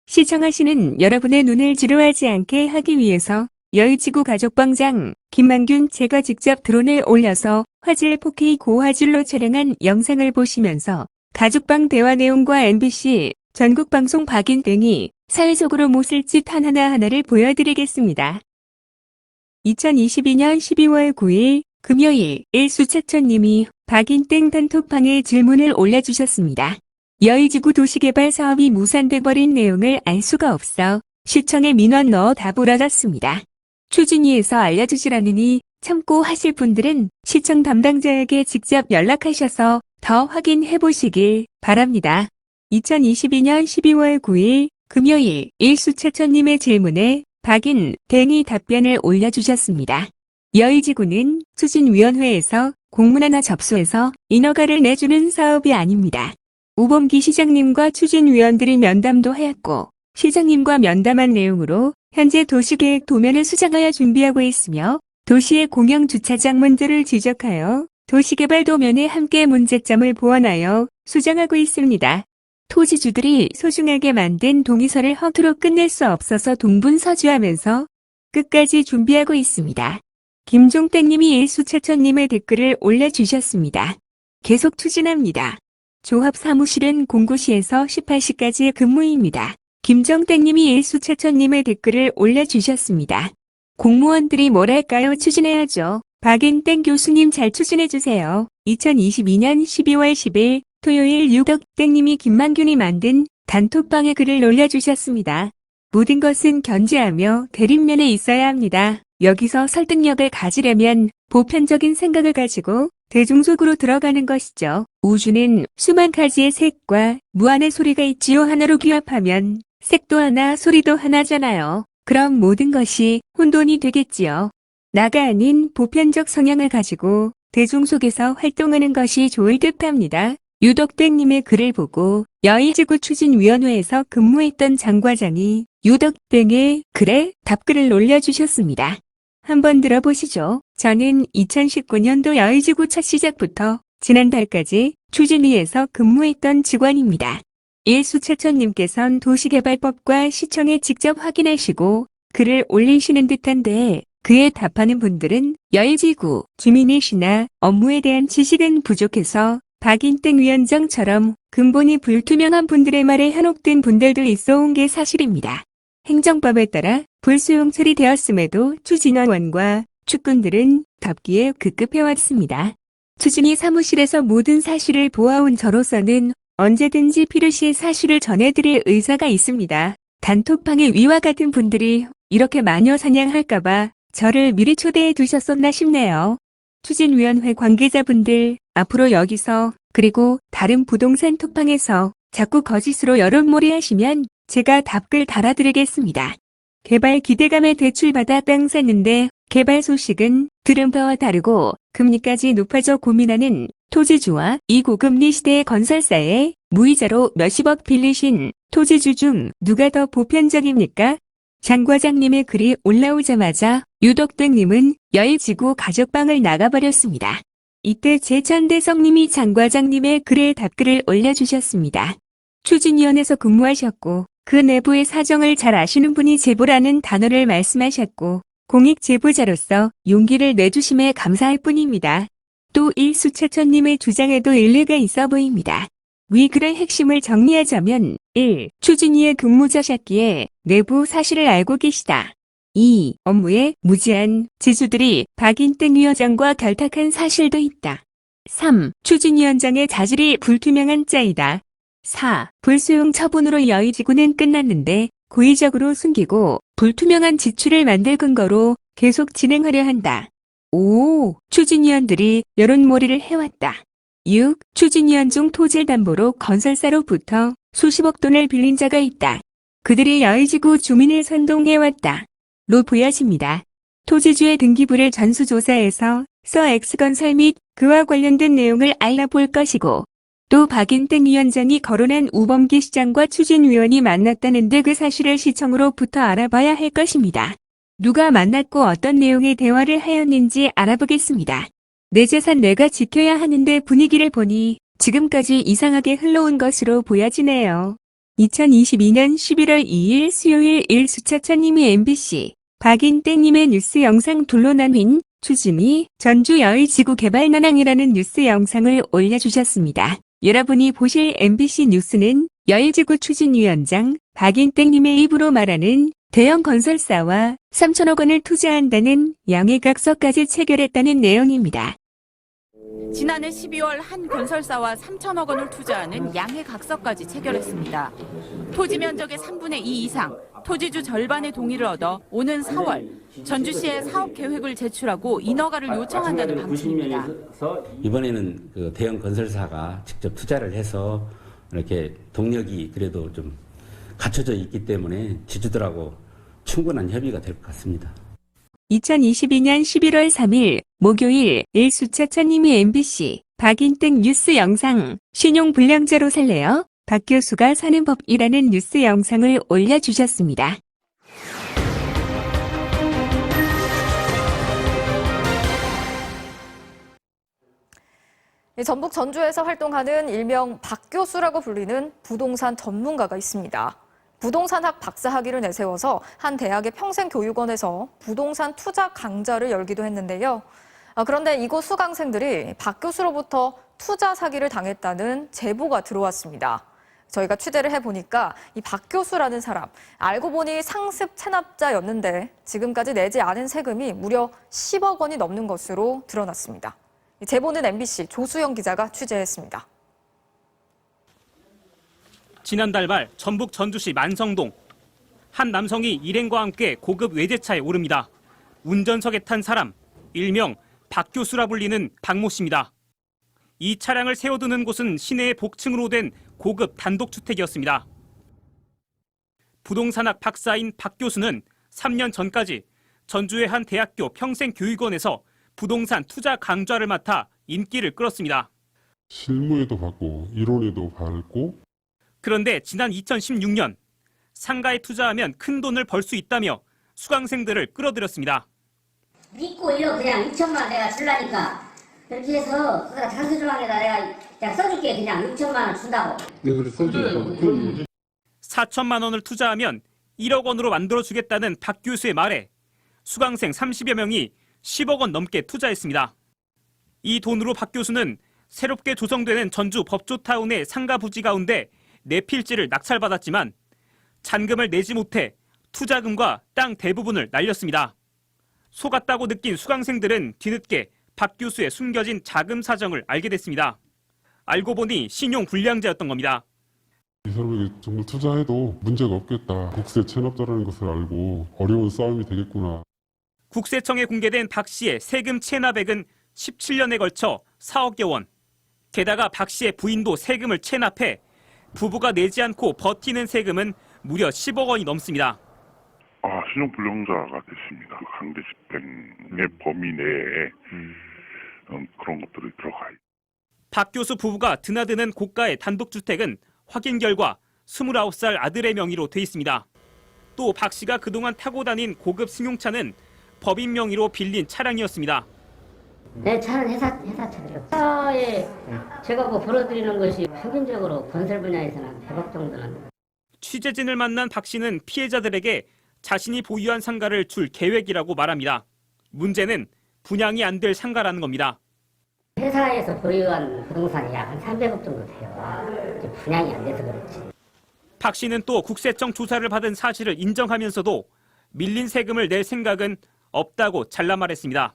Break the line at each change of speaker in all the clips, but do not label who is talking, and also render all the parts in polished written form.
시청하시는 여러분의 눈을 지루하지 않게 하기 위해서 여의지구 가족광장 김만균 제가 직접 드론을 올려서 화질 4K 고화질로 촬영한 영상을 보시면서 가족방 대화 내용과 MBC 전국방송 박인땡이 사회적으로 못쓸 짓 하나하나를 보여드리겠습니다. 2022년 12월 9일 금요일 일수차천님이 박인땡 단톡방에 질문을 올려주셨습니다. 여의지구 도시개발 사업이 무산돼버린 내용을 알 수가 없어 시청에 민원 넣어 답을 얻었습니다. 추진위에서 알려주시라느니 참고 하실 분들은 시청 담당자에게 직접 연락하셔서 더 확인해보시길 바랍니다. 2022년 12월 9일 금요일 일수차천님의 질문에 박인땡이 답변을 올려주셨습니다. 여의지구는 추진위원회에서 공문 하나 접수해서 인허가를 내주는 사업이 아닙니다. 우범기 시장님과 추진위원들이 면담도 하였고 시장님과 면담한 내용으로 현재 도시계획 도면을 수정하여 준비하고 있으며 도시의 공영주차장 문제를 지적하여 도시개발 도면에 함께 문제점을 보완하여 수정하고 있습니다. 토지주들이 소중하게 만든 동의서를 허투루 끝낼 수 없어서 동분서주하면서 끝까지 준비하고 있습니다. 김종땡님이 일수차천님의 댓글을 올려주셨습니다. 계속 추진합니다. 조합 사무실은 공구시에서 18시까지 근무입니다. 김정땡님이 일수차천님의 댓글을 올려주셨습니다. 공무원들이 뭐랄까요? 추진해야죠. 박인땡 교수님 잘 추진해주세요. 2022년 12월 10일 토요일 유덕땡님이 김만균이 만든 단톡방에 글을 올려주셨습니다. 모든 것은 견제하며 대립면에 있어야 합니다. 여기서 설득력을 가지려면 보편적인 생각을 가지고 대중속으로 들어가는 것이죠. 우주는 수만 가지의 색과 무한의 소리가 있지요. 하나로 규합하면 색도 하나 소리도 하나잖아요. 그럼 모든 것이 혼돈이 되겠지요. 나가 아닌 보편적 성향을 가지고 대중 속에서 활동하는 것이 좋을 듯합니다. 유덕땡님의 글을 보고 여의지구 추진위원회에서 근무했던 장 과장이 유덕땡의 글에 답글을 올려주셨습니다. 한번 들어보시죠. 저는 2019년도 여의지구 첫 시작부터 지난달까지 추진위에서 근무했던 직원입니다. 일수차천님께선 도시개발법과 시청에 직접 확인하시고 글을 올리시는 듯한데 그에 답하는 분들은 여의지구 주민이시나 업무에 대한 지식은 부족해서 박인땡 위원장처럼 근본이 불투명한 분들의 말에 현혹된 분들도 있어온 게 사실입니다. 행정법에 따라 불수용 처리되었음에도 추진위원과 측근들은 덮기에 급급해왔습니다. 추진위 사무실에서 모든 사실을 보아온 저로서는 언제든지 필요시에 사실을 전해드릴 의사가 있습니다. 단톡방에 위와 같은 분들이 이렇게 마녀 사냥할까봐 저를 미리 초대해 두셨었나 싶네요. 추진위원회 관계자분들 앞으로 여기서 그리고 다른 부동산 톡방에서 자꾸 거짓으로 여론몰이 하시면 제가 답글 달아드리겠습니다. 개발 기대감에 대출받아 땅 샀는데 개발 소식은 들은 바와 다르고 금리까지 높아져 고민하는 토지주와 이 고금리 시대의 건설사에 무이자로 몇십억 빌리신 토지주 중 누가 더 보편적입니까? 장 과장님의 글이 올라오자마자 유덕땡님은 여의지구 가족방을 나가버렸습니다. 이때 제천대성님이 장 과장님의 글에 답글을 올려주셨습니다. 추진위원회에서 근무하셨고 그 내부의 사정을 잘 아시는 분이 제보라는 단어를 말씀하셨고 공익 제보자로서 용기를 내주심에 감사할 뿐입니다. 또 일수차천님의 주장에도 일리가 있어 보입니다. 위 글의 핵심을 정리하자면 1. 추진위에 근무자셨기에 내부 사실을 알고 계시다. 2. 업무에 무지한 지주들이 박인땡 위원장과 결탁한 사실도 있다. 3. 추진위원장의 자질이 불투명한 짜이다. 4. 불수용 처분으로 여의지구는 끝났는데 고의적으로 숨기고 불투명한 지출을 만들 근거로 계속 진행하려 한다. 5. 추진위원들이 여론몰이를 해왔다. 6. 추진위원 중 토지를 담보로 건설사로부터 수십억 돈을 빌린 자가 있다. 그들이 여의지구 주민을 선동해왔다. 로 보여집니다. 토지주의 등기부를 전수조사해서 서엑스건설 및 그와 관련된 내용을 알아볼 것이고 또 박인땡 위원장이 거론한 우범기 시장과 추진위원이 만났다는데 그 사실을 시청으로부터 알아봐야 할 것입니다. 누가 만났고 어떤 내용의 대화를 하였는지 알아보겠습니다. 내 재산 내가 지켜야 하는데 분위기를 보니 지금까지 이상하게 흘러온 것으로 보여지네요. 2022년 11월 2일 수요일 1수차차님이 MBC 박인땡님의 뉴스 영상 둘로난 추진이 전주 여의지구 개발 난항이라는 뉴스 영상을 올려주셨습니다. 여러분이 보실 MBC 뉴스는 여의지구 추진위원장 박인땡님의 입으로 말하는 대형 건설사와 3천억 원을 투자한다는 양해각서까지 체결했다는 내용입니다.
지난해 12월 한 건설사와 3천억 원을 투자하는 양해각서까지 체결했습니다. 토지 면적의 3분의 2 이상, 토지주 절반의 동의를 얻어 오는 4월 전주시에 사업 계획을 제출하고 인허가를 요청한다는 방침입니다.
이번에는 그 대형 건설사가 직접 투자를 해서 이렇게 동력이 그래도 좀 갖춰져 있기 때문에 지주들하고 충분한 협의가 될 것 같습니다.
2022년 11월 3일 목요일 1수차차님이 MBC 박인땡 뉴스 영상 신용불량자로 살래요? 박 교수가 사는 법이라는 뉴스 영상을 올려주셨습니다.
전북 전주에서 활동하는 일명 박 교수라고 불리는 부동산 전문가가 있습니다. 부동산학 박사학위를 내세워서 한 대학의 평생교육원에서 부동산 투자 강좌를 열기도 했는데요. 그런데 이곳 수강생들이 박 교수로부터 투자 사기를 당했다는 제보가 들어왔습니다. 저희가 취재를 해보니까 이 박 교수라는 사람, 알고 보니 상습 체납자였는데 지금까지 내지 않은 세금이 무려 10억 원이 넘는 것으로 드러났습니다. 제보는 MBC 조수영 기자가 취재했습니다.
지난달 말 전북 전주시 만성동. 한 남성이 일행과 함께 고급 외제차에 오릅니다. 운전석에 탄 사람, 일명 박 교수라 불리는 박모 씨입니다. 이 차량을 세워두는 곳은 시내의 복층으로 된 고급 단독주택이었습니다. 부동산학 박사인 박 교수는 3년 전까지 전주의 한 대학교 평생교육원에서 부동산 투자 강좌를 맡아 인기를 끌었습니다.
실무에도 받고 이론에도 받고.
그런데 지난 2016년 상가에 투자하면 큰 돈을 벌 수 있다며 수강생들을 끌어들였습니다.
믿고 일로 그냥 6천만 원 내가 줄라니까 그렇게 해서 내가 장수조항에다 내가 그냥 써줄게 그냥 6천만 원 준다고.
네, 그래 써줘요.
4천만 원을 투자하면 1억 원으로 만들어주겠다는 박 교수의 말에 수강생 30여 명이 10억 원 넘게 투자했습니다. 이 돈으로 박 교수는 새롭게 조성되는 전주 법조타운의 상가 부지 가운데 4필지를 낙찰받았지만 잔금을 내지 못해 투자금과 땅 대부분을 날렸습니다. 속았다고 느낀 수강생들은 뒤늦게 박 교수의 숨겨진 자금 사정을 알게 됐습니다. 알고 보니 신용불량자였던 겁니다.
이 사람에게 정말 투자해도 문제가 없겠다. 국세 체납자라는 것을 알고 어려운 싸움이 되겠구나.
국세청에 공개된 박 씨의 세금 체납액은 17년에 걸쳐 4억여 원. 게다가 박 씨의 부인도 세금을 체납해 부부가 내지 않고 버티는 세금은 무려 10억 원이 넘습니다.
신용불량자가 됐습니다. 강제 집행의 범위 내에 그런 것들이 들어가요.
박 교수 부부가 드나드는 고가의 단독주택은 확인 결과 29살 아들의 명의로 돼 있습니다. 또 박 씨가 그동안 타고 다닌 고급 승용차는 법인 명의로 빌린 차량이었습니다.
내 차는 회사 차죠. 회사에 제가 뭐 벌어들이는 것이 평균적으로 건설 분야에서는 한 100억 정도는.
취재진을 만난 박 씨는 피해자들에게 자신이 보유한 상가를 줄 계획이라고 말합니다. 문제는 분양이 안 될 상가라는 겁니다.
회사에서 보유한 부동산이 약 한 300억 정도 돼요. 분양이 안 돼서 그렇지.
박 씨는 또 국세청 조사를 받은 사실을 인정하면서도 밀린 세금을 낼 생각은 없다고 잘라 말했습니다.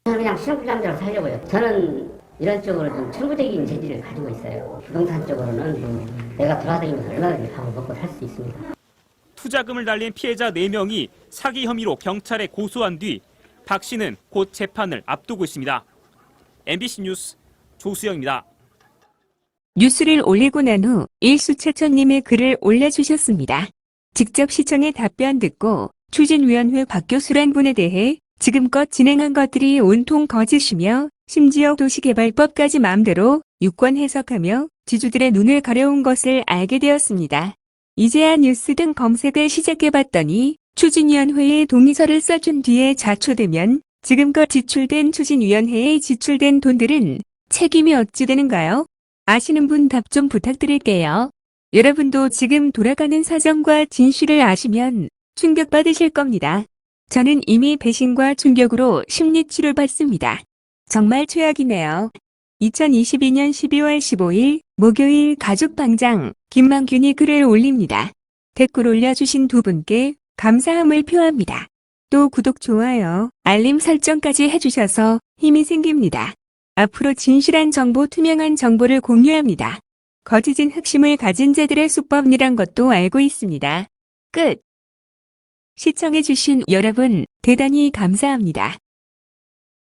저는 그냥 신용불량자로 살려고요. 저는 이런 쪽으로 좀 천부적인 재질을 가지고 있어요. 부동산 쪽으로는 내가 돌아다니면서 얼마든지 밥을 먹고 살 수 있습니다.
투자금을 날린 피해자 4명이 사기 혐의로 경찰에 고소한 뒤 박 씨는 곧 재판을 앞두고 있습니다. MBC 뉴스 조수영입니다.
뉴스를 올리고 난 후 일수차천님의 글을 올려주셨습니다. 직접 시청의 답변 듣고 추진위원회 박 교수란 분에 대해 지금껏 진행한 것들이 온통 거짓이며 심지어 도시개발법까지 마음대로 유권 해석하며 지주들의 눈을 가려운 것을 알게 되었습니다. 이제야 뉴스 등 검색을 시작해봤더니 추진위원회에 동의서를 써준 뒤에 자초되면 지금껏 지출된 추진위원회에 지출된 돈들은 책임이 어찌 되는가요? 아시는 분 답 좀 부탁드릴게요. 여러분도 지금 돌아가는 사정과 진실을 아시면 충격받으실 겁니다. 저는 이미 배신과 충격으로 심리치료를 받습니다. 정말 최악이네요. 2022년 12월 15일 목요일 가족방장 김만균이 글을 올립니다. 댓글 올려주신 두 분께 감사함을 표합니다. 또 구독, 좋아요, 알림 설정까지 해주셔서 힘이 생깁니다. 앞으로 진실한 정보, 투명한 정보를 공유합니다. 거짓인 흑심을 가진 자들의 수법이란 것도 알고 있습니다. 끝. 시청해주신 여러분 대단히 감사합니다.